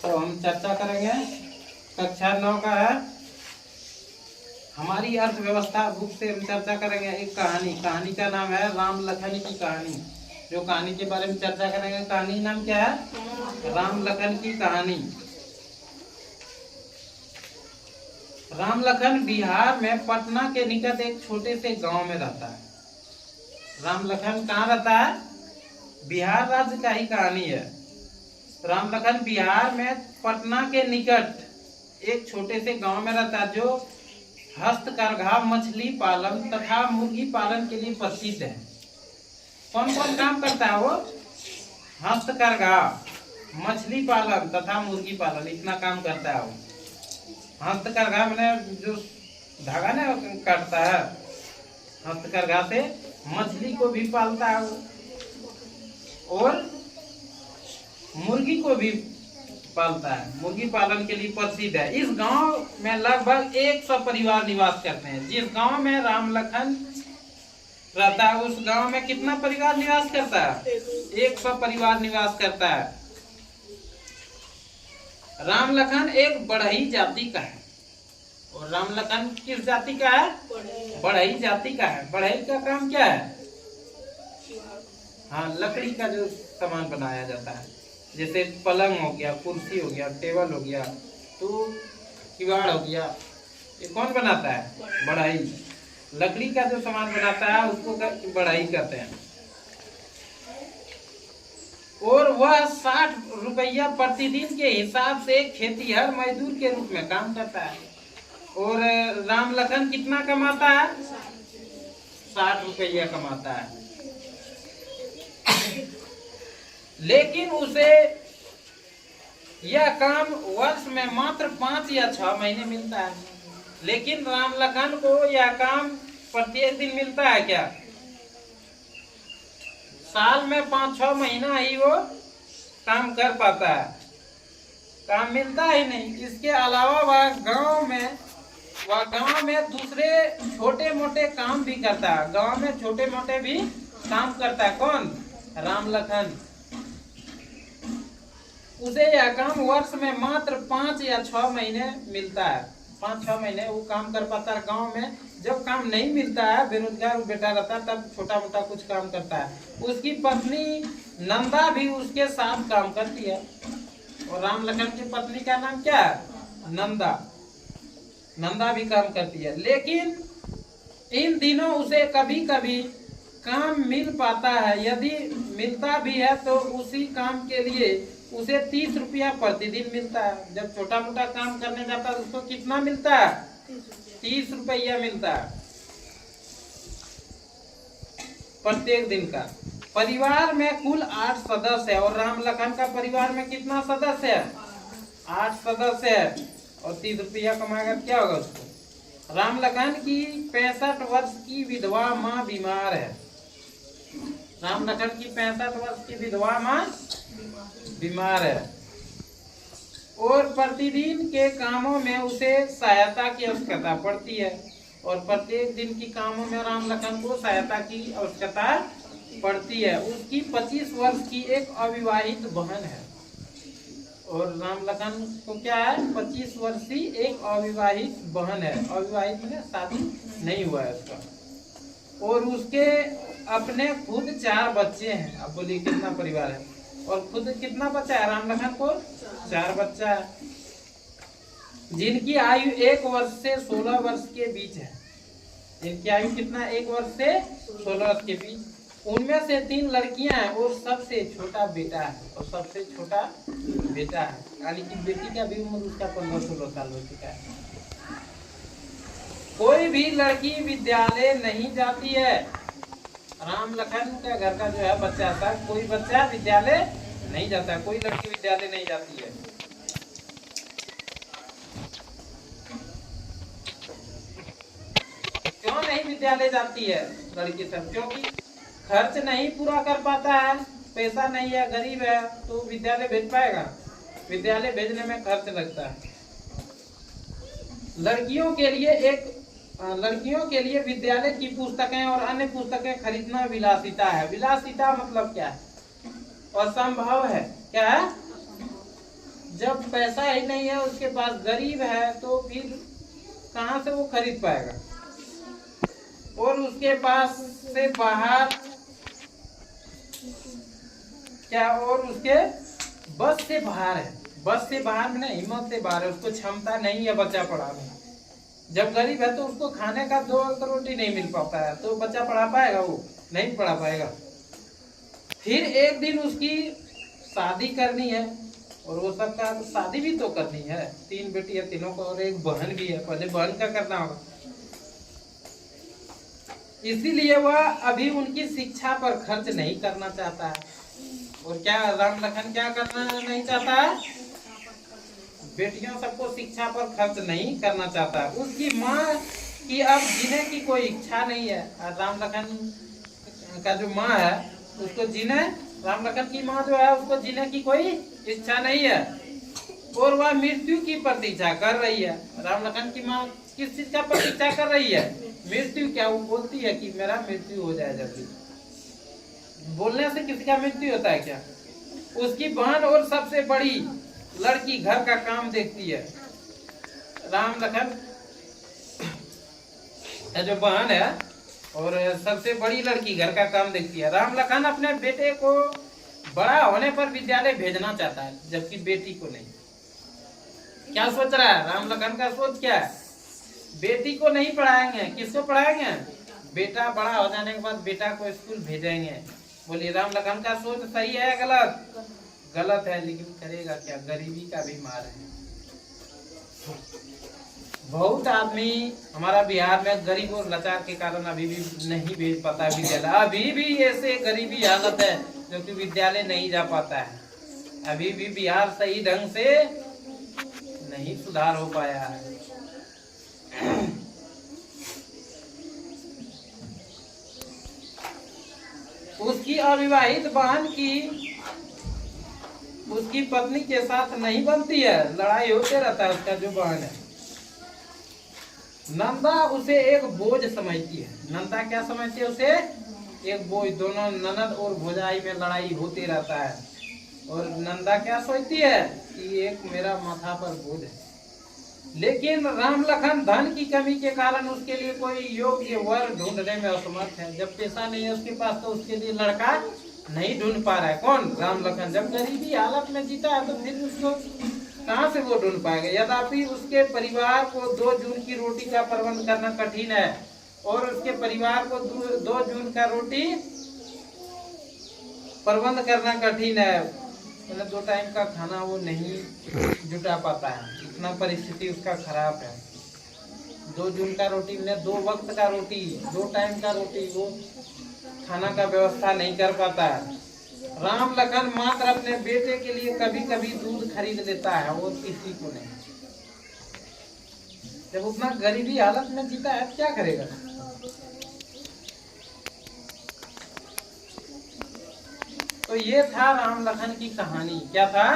तो हम चर्चा करेंगे कक्षा 9 का है हमारी अर्थव्यवस्था बुक से। हम चर्चा करेंगे एक कहानी का नाम है राम लखन की कहानी। जो कहानी के बारे में चर्चा करेंगे, कहानी नाम क्या है? राम लखन की कहानी। राम लखन बिहार में पटना के निकट एक छोटे से गांव में रहता है। राम लखन कहाँ रहता है? बिहार राज्य का ही कहानी है। राम लखन बिहार में पटना के निकट एक छोटे से गांव में रहता है जो हस्तकरघा, मछली पालन तथा मुर्गी पालन के लिए प्रसिद्ध है। कौन कौन काम करता है वो? हस्तकरघा, मछली पालन तथा मुर्गी पालन, इतना काम करता है वो। हस्तकरघा मैंने जो धागा ना काटता है, हस्तकरघा से मछली को भी पालता है वो, और मुर्गी को भी पालता है। मुर्गी पालन के लिए प्रसिद्ध है। इस गांव में लगभग 100 परिवार निवास करते हैं। जिस गांव में राम लखन रहता है उस गांव में कितना परिवार निवास करता है? 100 परिवार निवास करता है। राम लखन एक बढ़ई जाति का है। और राम लखन किस जाति का है? बढ़ई जाति का है। बढ़ई का काम क्या है? हाँ, लकड़ी का जो सामान बनाया जाता है, जैसे पलंग हो गया, कुर्सी हो गया, टेबल हो गया, तो किवाड़ हो गया, ये कौन बनाता है? बढ़ई। लकड़ी का जो सामान बनाता है उसको बढ़ई कहते हैं। और वह 60 रुपया प्रतिदिन के हिसाब से खेतीहर मजदूर के रूप में काम करता है। और राम लखन कितना कमाता है? 60 रुपया कमाता है। लेकिन उसे यह काम वर्ष में मात्र 5 या 6 महीने मिलता है। लेकिन राम लखन को यह काम प्रत्येक दिन मिलता है क्या? साल में 5-6 महीना ही वो काम कर पाता है, काम मिलता ही नहीं। इसके अलावा वह गांव में दूसरे छोटे मोटे काम भी करता है। गांव में छोटे मोटे भी काम करता है। कौन? राम लखन। उसे यह काम वर्ष में मात्र 5 या 6 महीने मिलता है। 5-6 महीने वो काम कर पाता है गांव में। जब काम नहीं मिलता है, बेरोजगार बेटा रहता है, तब छोटा मोटा कुछ काम करता है। उसकी पत्नी नंदा भी उसके साथ काम करती है। और राम लखन की पत्नी का नाम क्या है? नंदा। नंदा भी काम करती है। लेकिन इन दिनों उसे कभी कभी काम मिल पाता है। यदि मिलता भी है तो उसी काम के लिए उसे 30 रुपया प्रतिदिन मिलता है। जब छोटा मोटा काम करने जाता है उसको कितना मिलता है? 30 रुपया मिलता है प्रत्येक दिन का। परिवार में कुल 8 सदस्य है। और राम लखन का परिवार में कितना सदस्य है? 8 सदस्य है। और 30 रुपया कमाएगा, क्या होगा उसको? राम लखन की 65 वर्ष की विधवा माँ बीमार है। राम लखन की 65 वर्ष की विधवा माँ बीमार है। और प्रतिदिन के कामों में उसे सहायता की आवश्यकता पड़ती है। और प्रत्येक दिन की कामों में राम लखन को सहायता की आवश्यकता पड़ती है। उसकी 25 वर्ष की एक अविवाहित बहन है। और राम लखन को क्या है? 25 वर्षीय एक अविवाहित बहन है। अविवाहित में शादी नहीं हुआ है उसका। और उसके अपने खुद 4 बच्चे हैं। अब बोलिए कितना परिवार है? और खुद कितना बच्चा है राम लखन को? 4 बच्चा है, जिनकी आयु 1 वर्ष से 16 वर्ष के बीच है। इनकी आयु कितना? 1 वर्ष से 16 वर्ष के बीच। उनमें से 3 लड़कियां हैं और सबसे छोटा बेटा है। यानी कि बेटी का भी उम्र उसका 15-16 साल हो चुका है। कोई भी लड़की विद्यालय नहीं जाती है। राम लखन का घर का जो है बच्चा था, कोई बच्चा विद्यालय नहीं जाता, कोई लड़की विद्यालय नहीं जाती है। क्यों नहीं विद्यालय जाती है लड़की सब? क्योंकि खर्च नहीं पूरा कर पाता है, पैसा नहीं है, गरीब है, तो विद्यालय भेज पाएगा? विद्यालय भेजने में खर्च लगता है। लड़कियों के लिए विद्यालय की पुस्तकें और अन्य पुस्तकें खरीदना विलासिता है। विलासिता मतलब क्या है? असंभव है। क्या है? जब पैसा ही नहीं है उसके पास, गरीब है, तो फिर कहाँ से वो खरीद पाएगा। और उसके पास से बाहर क्या, और उसके बस से बाहर है, बस से बाहर में नहीं, हिम्मत से बाहर है, उसको क्षमता नहीं है बच्चा पढ़ाने। जब गरीब है तो उसको खाने का 2 वक्त रोटी नहीं मिल पाता है, तो बच्चा पढ़ा पाएगा? वो नहीं पढ़ा पाएगा। फिर एक दिन उसकी शादी करनी है, और वो सबका शादी भी तो करनी है, 3 बेटी है तीनों को, और एक बहन भी है, पहले बहन का करना होगा। इसीलिए वह अभी उनकी शिक्षा पर खर्च नहीं करना चाहता है। और क्या राम लखन क्या करना नहीं चाहता है? बेटियों सबको शिक्षा पर खर्च नहीं करना चाहता है। उसकी माँ की अब जीने की कोई इच्छा नहीं है। राम लखन का जो माँ है उसको जीने, राम लखन की माँ जो है उसको जीने की कोई इच्छा नहीं है, और वह मृत्यु की प्रतीक्षा कर रही है। राम लखन की माँ किस चीज का प्रतीक्षा कर रही है? मृत्यु। क्या वो बोलती है कि मेरा मृत्यु हो जाए जल्दी? बोलने से किसी का मृत्यु होता है क्या? उसकी बहन और सबसे बड़ी लड़की घर का काम देखती है। राम लखन जो बहन है और सबसे बड़ी लड़की घर का काम देखती है। राम लखन अपने बेटे को बड़ा होने पर विद्यालय भेजना चाहता है, जबकि बेटी को नहीं। क्या सोच रहा है राम लखन का सोच? क्या है? बेटी को नहीं पढ़ाएंगे, किसको पढ़ाएंगे? बेटा बड़ा हो जाने के बाद बेटा को स्कूल भेजेंगे। बोलिए राम लखन का सोच सही है गलत? गलत है, लेकिन करेगा क्या, गरीबी का भी मार है। बहुत आदमी हमारा बिहार में गरीब और लाचार के कारण अभी भी नहीं भेज पाता विद्यालय। अभी भी ऐसे गरीबी हालत है जो कि विद्यालय नहीं जा पाता है। अभी भी बिहार सही ढंग से नहीं सुधार हो पाया है। उसकी अविवाहित बहन की उसकी पत्नी के साथ नहीं बनती है, लड़ाई होते रहता है। उसका जो बहन है नंदा उसे एक बोझ समझती है। नंदा क्या समझती है? उसे एक बोझ। दोनों ननद और भौजाई में लड़ाई होते रहता है, और नंदा क्या सोचती है कि एक मेरा माथा पर बोझ है। लेकिन राम लखन धन की कमी के कारण उसके लिए कोई योग्य वर ढूंढने में असमर्थ है। जब पैसा नहीं है उसके पास तो उसके लिए लड़का नहीं ढूंढ पा रहा है। कौन? राम लखन। जब गरीबी हालत में जीता है तो फिर उसको कहाँ से वो ढूंढ पाएगा? यद्यपि उसके परिवार को 2 जून की रोटी का प्रबंध करना कठिन है, और उसके परिवार को 2 जून का रोटी प्रबंध करना कठिन है, मतलब 2 टाइम का खाना वो नहीं जुटा पाता है, इतना परिस्थिति उसका खराब है। 2 जून का रोटी में 2 वक्त का रोटी, 2 टाइम का रोटी, वो खाना का व्यवस्था नहीं कर पाता है। राम लखन मात्र अपने बेटे के लिए कभी कभी दूध खरीद लेता है, और किसी को नहीं। जब उतना गरीबी हालत में जीता है क्या करेगा? तो ये था राम लखन की कहानी। क्या था?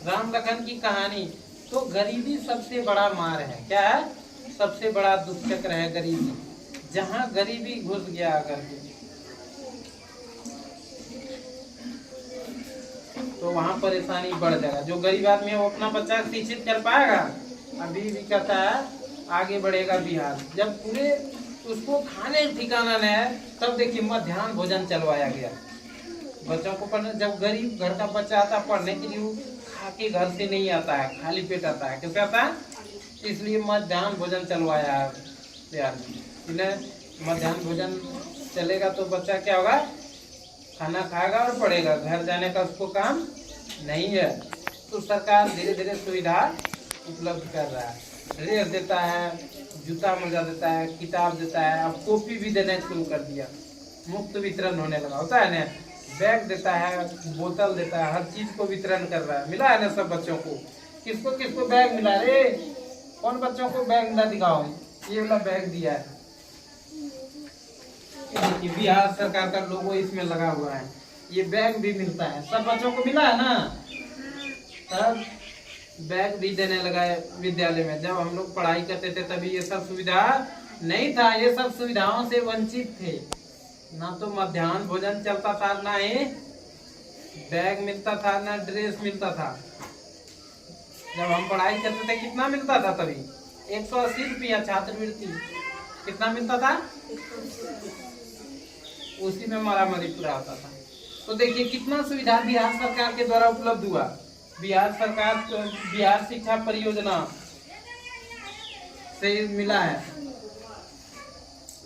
राम लखन की कहानी। तो गरीबी सबसे बड़ा मार है। क्या है? सबसे बड़ा दुष्चक्र है गरीबी। जहाँ गरीबी घुस गया अगर तो वहाँ परेशानी बढ़ जाएगा। जो गरीब आदमी है वो अपना बच्चा शिक्षित कर पाएगा? अभी भी कहता है आगे बढ़ेगा बिहार। जब पूरे उसको खाने ठिकाना नहीं है, तब देखिए मध्याह्न भोजन चलवाया गया बच्चों को पढ़ने। जब गरीब घर का बच्चा आता है पढ़ने के लिए, वो खा के घर से नहीं आता है, खाली पेट आता है। कैसे आता है? इसलिए मध्याह्न भोजन चलवाया है बिहार में। मध्याह्न भोजन चलेगा तो बच्चा क्या होगा? खाना खाएगा और पढ़ेगा। घर जाने का उसको काम नहीं है। तो सरकार धीरे धीरे सुविधा उपलब्ध कर रहा है। ड्रेस देता है, जूता मोजा देता है, किताब देता है, अब कॉपी भी देना शुरू कर दिया, मुफ्त वितरण होने लगा। होता है ना? बैग देता है, बोतल देता है, हर चीज को वितरण कर रहा है। मिला है ना सब बच्चों को? किसको किसको बैग मिला रे? कौन बच्चों को बैग मिला? दिखाओ। ये वाला बैग दिया है, देखिए बिहार सरकार का लोगो इसमें लगा हुआ है। ये बैग भी मिलता है, सब बच्चों को मिला है ना? तब बैग भी देने लगा है विद्यालय में। जब हम लोग पढ़ाई करते थे तभी ये सब सुविधा नहीं था। ये सब सुविधाओं से वंचित थे। ना तो मध्याह्न भोजन चलता था, ना ही बैग मिलता था, ना ड्रेस मिलता था। जब हम पढ़ाई करते थे कितना मिलता था तभी? 180 रुपया छात्रवृत्ति। कितना मिलता था? उसी में मारामारी पूरा होता था। तो देखिए कितना सुविधा बिहार सरकार के द्वारा उपलब्ध हुआ। बिहार सरकार बिहार शिक्षा परियोजना से मिला है।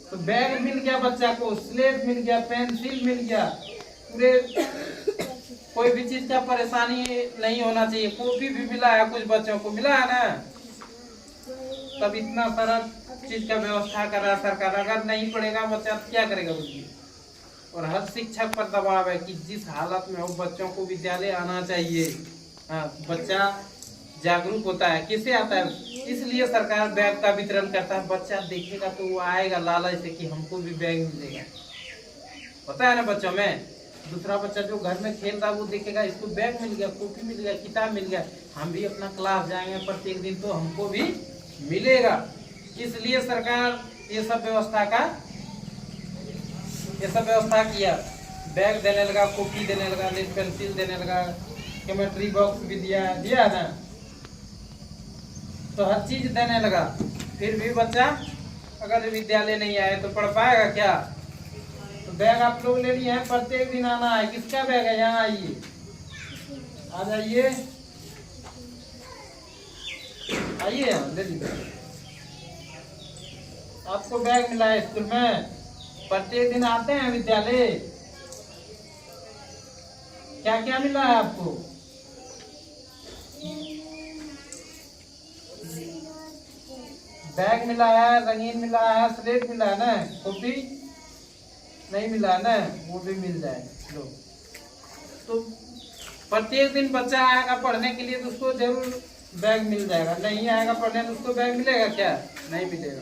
तो बैग मिल गया बच्चा को, स्लेट मिल गया, पेंसिल मिल गया, पूरे कोई भी चीज का परेशानी नहीं होना चाहिए। कॉपी भी मिला है, कुछ बच्चों को मिला है ना। तब इतना सारा चीज का व्यवस्था कर रहा है सरकार। अगर नहीं पढ़ेगा बच्चा तो क्या करेगा उसकी? और हर शिक्षक पर दबाव है कि जिस हालत में हो बच्चों को विद्यालय आना चाहिए। हाँ, बच्चा जागरूक होता है। किससे आता है? इसलिए सरकार बैग का वितरण करता है। बच्चा देखेगा तो वो आएगा लालच से कि हमको भी बैग मिलेगा। पता है ना बच्चों में, दूसरा बच्चा जो घर में खेल रहा है वो देखेगा इसको बैग मिल गया, कॉपी मिल गया, किताब मिल गया, हम भी अपना क्लास जाएंगे प्रत्येक दिन तो हमको भी मिलेगा। इसलिए सरकार ये सब व्यवस्था किया। बैग देने लगा, कॉपी देने लगा, लेड पेंसिल देने लगा, ज्योमेट्री बॉक्स भी दिया ना। तो हर चीज देने लगा। फिर भी बच्चा अगर विद्यालय नहीं आए तो पढ़ पाएगा क्या? तो बैग आप लोग ले लिए हैं, प्रत्येक दिन आना है। किसका बैग है? यहाँ आइए, आ जाइए, आइए ले लीजिए। आपको बैग मिला है स्कूल में, प्रत्येक दिन आते हैं विद्यालय। क्या क्या मिला है आपको? बैग मिला है, रंगीन मिला है, स्लेट मिला है ना, कॉपी नहीं मिला है ना, वो भी मिल जाए लो। तो प्रत्येक दिन बच्चा आएगा पढ़ने के लिए तो उसको जरूर बैग मिल जाएगा। नहीं आएगा पढ़ने तो उसको बैग मिलेगा क्या? नहीं मिलेगा।